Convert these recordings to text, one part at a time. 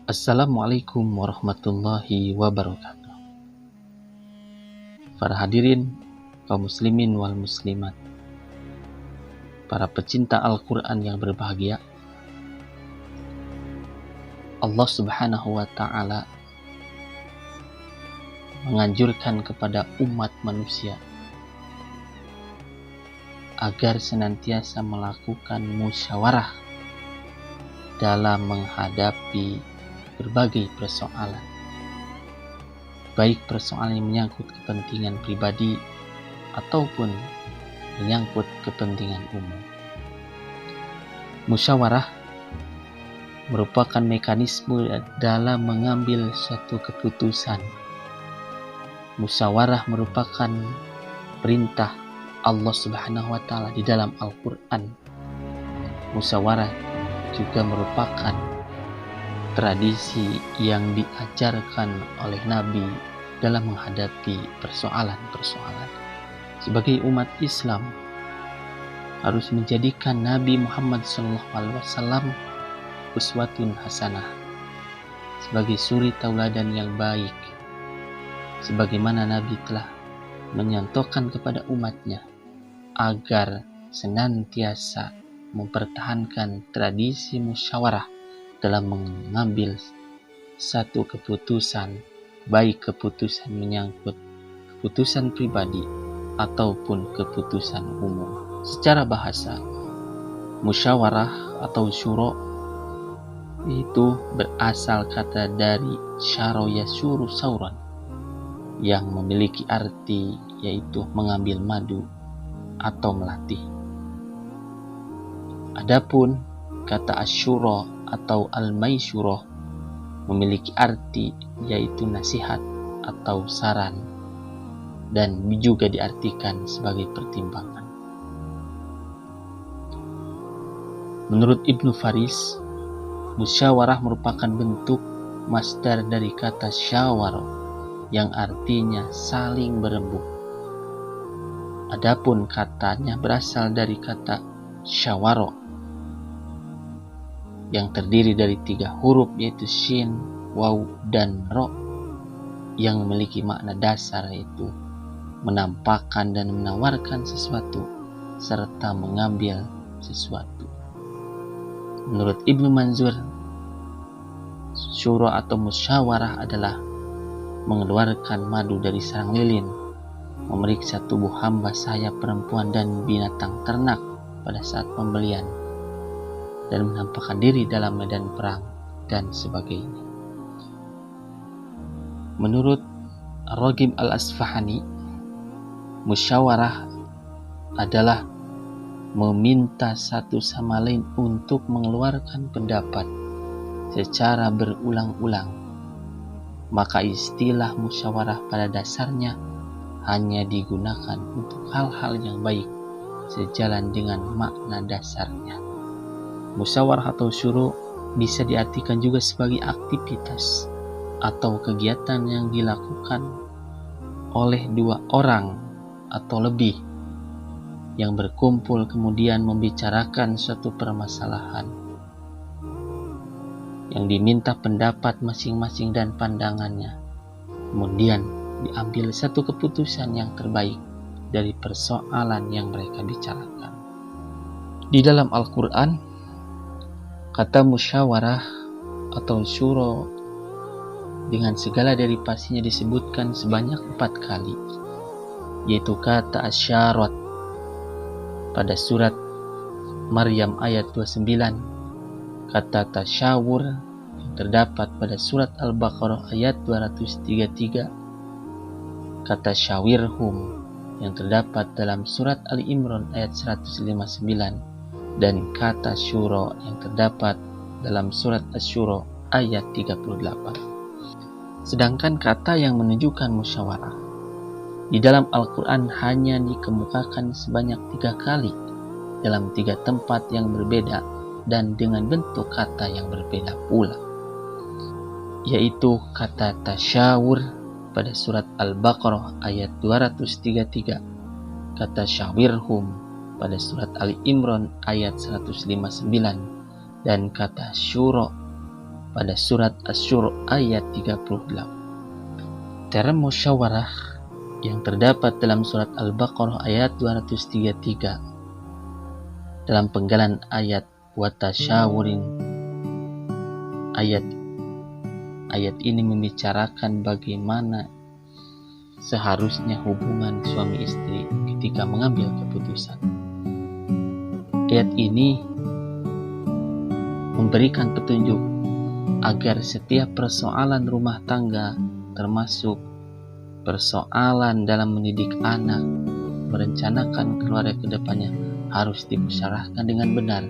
Assalamualaikum warahmatullahi wabarakatuh. Para hadirin, kaum muslimin wal muslimat, para pecinta Al-Quran yang berbahagia, Allah subhanahu wa ta'ala menganjurkan kepada umat manusia agar senantiasa melakukan musyawarah dalam menghadapi berbagai persoalan, baik persoalan yang menyangkut kepentingan pribadi ataupun menyangkut kepentingan umum. Musyawarah merupakan mekanisme dalam mengambil suatu keputusan. Musyawarah merupakan perintah Allah Subhanahu wa ta'ala di dalam Al-Quran. Musyawarah juga merupakan tradisi yang diajarkan oleh Nabi dalam menghadapi persoalan-persoalan. Sebagai umat Islam harus menjadikan Nabi Muhammad SAW uswatun hasanah, sebagai suri tauladan yang baik, sebagaimana Nabi telah menyontohkan kepada umatnya agar senantiasa mempertahankan tradisi musyawarah dalam mengambil satu keputusan, baik keputusan menyangkut keputusan pribadi ataupun keputusan umum. Secara bahasa, musyawarah atau syuro itu berasal kata dari syaro yasuru sauran, yang memiliki arti yaitu mengambil madu atau melatih. Adapun kata asyuro atau al-maisyuroh memiliki arti yaitu nasihat atau saran, dan juga diartikan sebagai pertimbangan. Menurut Ibnu Faris, musyawarah merupakan bentuk masdar dari kata syawar yang artinya saling berembuk. Adapun katanya berasal dari kata syawaro yang terdiri dari 3 huruf yaitu shin, waw, dan ro, yang memiliki makna dasar yaitu menampakkan dan menawarkan sesuatu serta mengambil sesuatu. Menurut Ibnu Manzur, syuro atau musyawarah adalah mengeluarkan madu dari sarang lilin, memeriksa tubuh hamba sahaya perempuan dan binatang ternak pada saat pembelian, dan menampakkan diri dalam medan perang, dan sebagainya. Menurut Raghib Al-Asfahani, musyawarah adalah meminta satu sama lain untuk mengeluarkan pendapat secara berulang-ulang. Maka istilah musyawarah pada dasarnya hanya digunakan untuk hal-hal yang baik sejalan dengan makna dasarnya. Musyawarah atau syuro bisa diartikan juga sebagai aktivitas atau kegiatan yang dilakukan oleh 2 orang atau lebih yang berkumpul kemudian membicarakan suatu permasalahan yang diminta pendapat masing-masing dan pandangannya. Kemudian diambil satu keputusan yang terbaik dari persoalan yang mereka bicarakan. Di dalam Al-Quran, kata musyawarah atau syuro dengan segala derivasinya disebutkan sebanyak 4 kali, yaitu kata asyarat pada surat Maryam ayat 29, kata tasyawur yang terdapat pada surat Al-Baqarah ayat 233, kata syawirhum yang terdapat dalam surat Ali Imran ayat 159, dan kata syuro yang terdapat dalam surat Asy-Syura ayat 38. Sedangkan kata yang menunjukkan musyawarah di dalam Al-Quran hanya dikemukakan sebanyak 3 kali dalam 3 tempat yang berbeda dan dengan bentuk kata yang berbeda pula, yaitu kata tasyawur pada surat Al-Baqarah ayat 233, kata syawirhum pada surat Ali Imran ayat 159, dan kata syuro pada surat Asy-Syura ayat 38. Term musyawarah yang terdapat dalam surat Al-Baqarah ayat 233 dalam penggalan ayat watasyawurin. Ayat ini membicarakan bagaimana seharusnya hubungan suami istri ketika mengambil keputusan. Ayat ini memberikan petunjuk agar setiap persoalan rumah tangga, termasuk persoalan dalam mendidik anak, merencanakan keluarga ke depannya, harus dimusyawarahkan dengan benar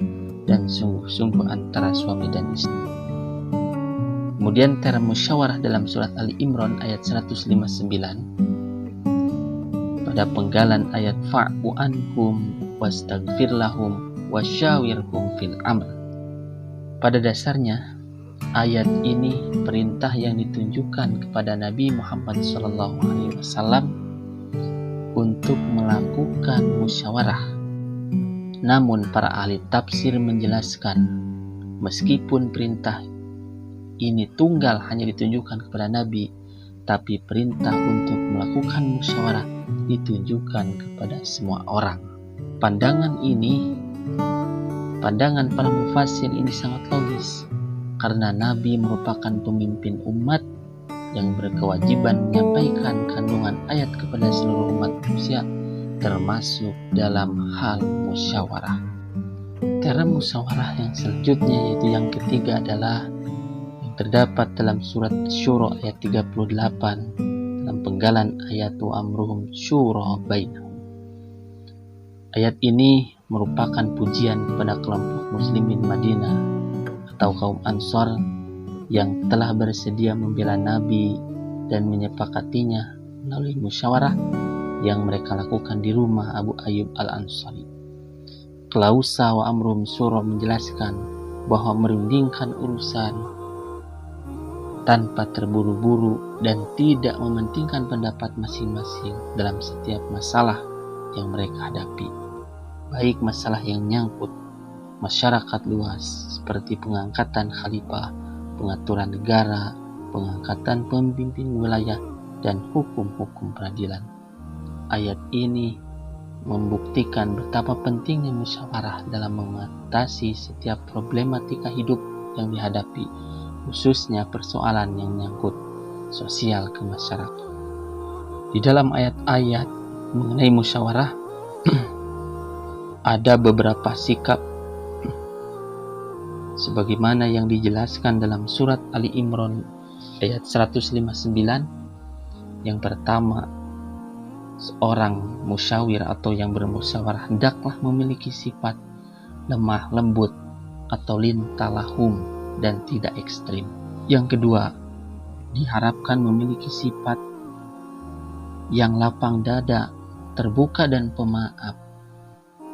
dan sungguh-sungguh antara suami dan istri. Kemudian term musyawarah dalam surat Ali Imran ayat 159 pada penggalan ayat fa'fu anhum wastaghfir lahum wasyawirhum fil amr. Pada dasarnya ayat ini perintah yang ditunjukkan kepada Nabi Muhammad SAW untuk melakukan musyawarah. Namun para ahli tafsir menjelaskan, meskipun perintah ini tunggal hanya ditunjukkan kepada Nabi, tapi perintah untuk melakukan musyawarah ditunjukkan kepada semua orang. Pandangan para mufassir ini sangat logis, karena Nabi merupakan pemimpin umat yang berkewajiban menyampaikan kandungan ayat kepada seluruh umat manusia, termasuk dalam hal musyawarah. Term musyawarah yang selanjutnya, yaitu yang ketiga, adalah terdapat dalam surat Asy-Syura ayat 38 dalam penggalan ayat wa amruhum syura bainahum. Ayat ini merupakan pujian kepada kelompok muslimin Madinah atau kaum Ansor yang telah bersedia membela Nabi dan menyepakatinya melalui musyawarah yang mereka lakukan di rumah Abu Ayyub Al-Ansari. Klausa wa amruhum syura menjelaskan bahwa merundingkan urusan tanpa terburu-buru dan tidak mementingkan pendapat masing-masing dalam setiap masalah yang mereka hadapi, baik masalah yang menyangkut masyarakat luas seperti pengangkatan khalifah, pengaturan negara, pengangkatan pemimpin wilayah, dan hukum-hukum peradilan. Ayat ini membuktikan betapa pentingnya musyawarah dalam mengatasi setiap problematika hidup yang dihadapi, khususnya persoalan yang menyangkut sosial kemasyarakatan. Di dalam ayat-ayat mengenai musyawarah ada beberapa sikap sebagaimana yang dijelaskan dalam surat Ali Imran ayat 159. Yang pertama, seorang musyawir atau yang bermusyawarah hendaklah memiliki sifat lemah lembut atau lintalahum dan tidak ekstrim. Yang kedua, diharapkan memiliki sifat yang lapang dada, terbuka dan pemaaf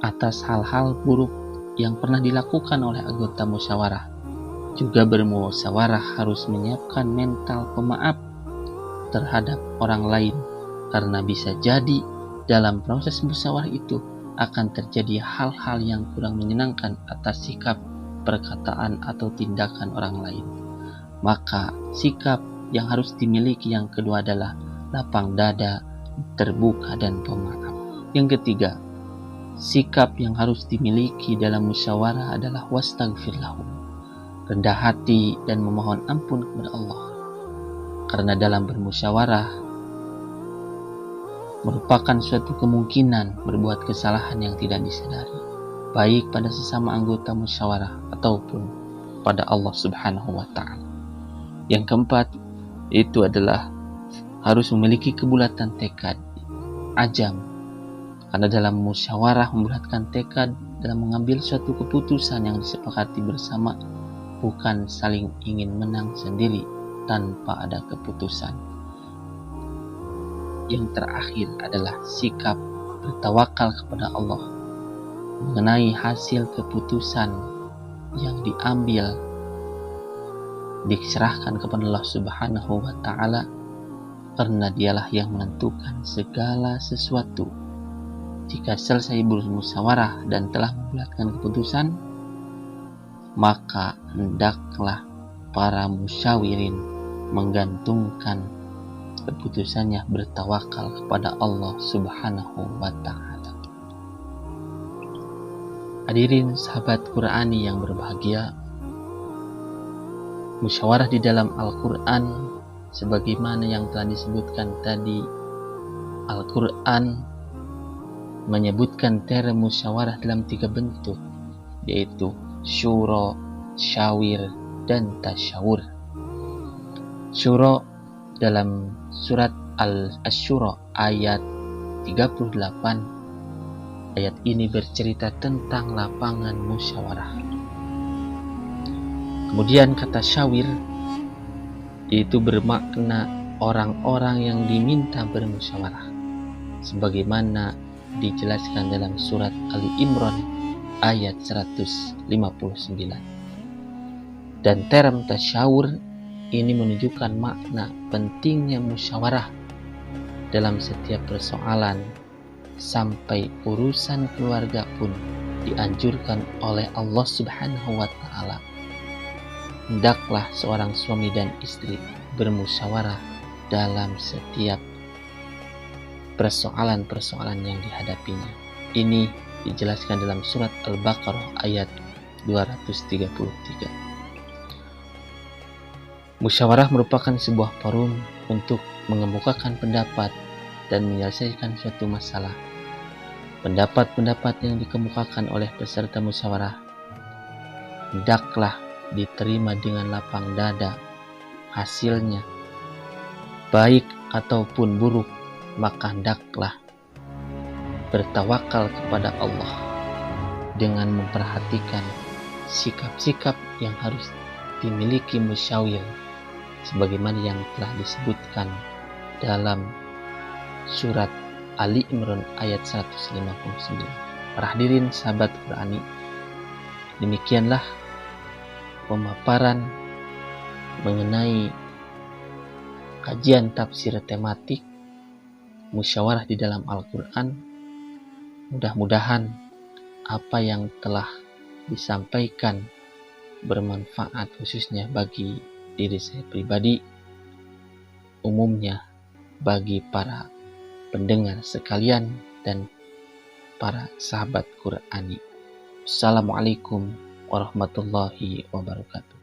atas hal-hal buruk yang pernah dilakukan oleh anggota musyawarah. Juga bermusyawarah harus menyiapkan mental pemaaf terhadap orang lain, karena bisa jadi dalam proses musyawarah itu akan terjadi hal-hal yang kurang menyenangkan atas sikap, perkataan, atau tindakan orang lain. Maka sikap yang harus dimiliki yang kedua adalah lapang dada, terbuka, dan pemaaf. Yang ketiga, sikap yang harus dimiliki dalam musyawarah adalah wastaghfir lahum, rendah hati dan memohon ampun kepada Allah. Karena dalam bermusyawarah merupakan suatu kemungkinan berbuat kesalahan yang tidak disadari, baik pada sesama anggota musyawarah ataupun pada Allah Subhanahu wa Ta'ala. Yang keempat, itu adalah harus memiliki kebulatan tekad, azam, karena dalam musyawarah membulatkan tekad dalam mengambil suatu keputusan yang disepakati bersama, bukan saling ingin menang sendiri tanpa ada keputusan. Yang terakhir adalah sikap bertawakal kepada Allah mengenai hasil keputusan yang diambil, diserahkan kepada Allah Subhanahu wa Ta'ala, karena dialah yang menentukan segala sesuatu. Jika selesai bermusyawarah dan telah membulatkan keputusan, maka hendaklah para musyawirin menggantungkan keputusannya bertawakal kepada Allah Subhanahu wa Ta'ala. Hadirin sahabat Qur'ani yang berbahagia, musyawarah di dalam Al-Quran sebagaimana yang telah disebutkan tadi, Al-Quran menyebutkan term musyawarah dalam 3 bentuk, yaitu syuro, syawir, dan tasyawur. Syuro dalam surat Al-Asyura ayat 38, ayat ini bercerita tentang lapangan musyawarah. Kemudian kata syawir itu bermakna orang-orang yang diminta bermusyawarah, sebagaimana dijelaskan dalam surat Ali Imran ayat 159. Dan term tasyawur ini menunjukkan makna pentingnya musyawarah dalam setiap persoalan, sampai urusan keluarga pun dianjurkan oleh Allah Subhanahu wa Ta'ala. Hendaklah seorang suami dan istri bermusyawarah dalam setiap persoalan-persoalan yang dihadapinya. Ini dijelaskan dalam surat Al-Baqarah ayat 233. Musyawarah merupakan sebuah forum untuk mengemukakan pendapat dan menyelesaikan suatu masalah. Pendapat-pendapat yang dikemukakan oleh peserta musyawarah hendaklah diterima dengan lapang dada. Hasilnya, baik ataupun buruk, maka hendaklah bertawakal kepada Allah dengan memperhatikan sikap-sikap yang harus dimiliki musyawir, sebagaimana yang telah disebutkan dalam surat Ali Imran ayat 159. Para hadirin sahabat Qur'ani, demikianlah pemaparan mengenai kajian tafsir tematik musyawarah di dalam Al-Quran. Mudah-mudahan apa yang telah disampaikan bermanfaat, khususnya bagi diri saya pribadi, umumnya bagi para pendengar sekalian dan para sahabat Qur'ani. Assalamualaikum warahmatullahi wabarakatuh.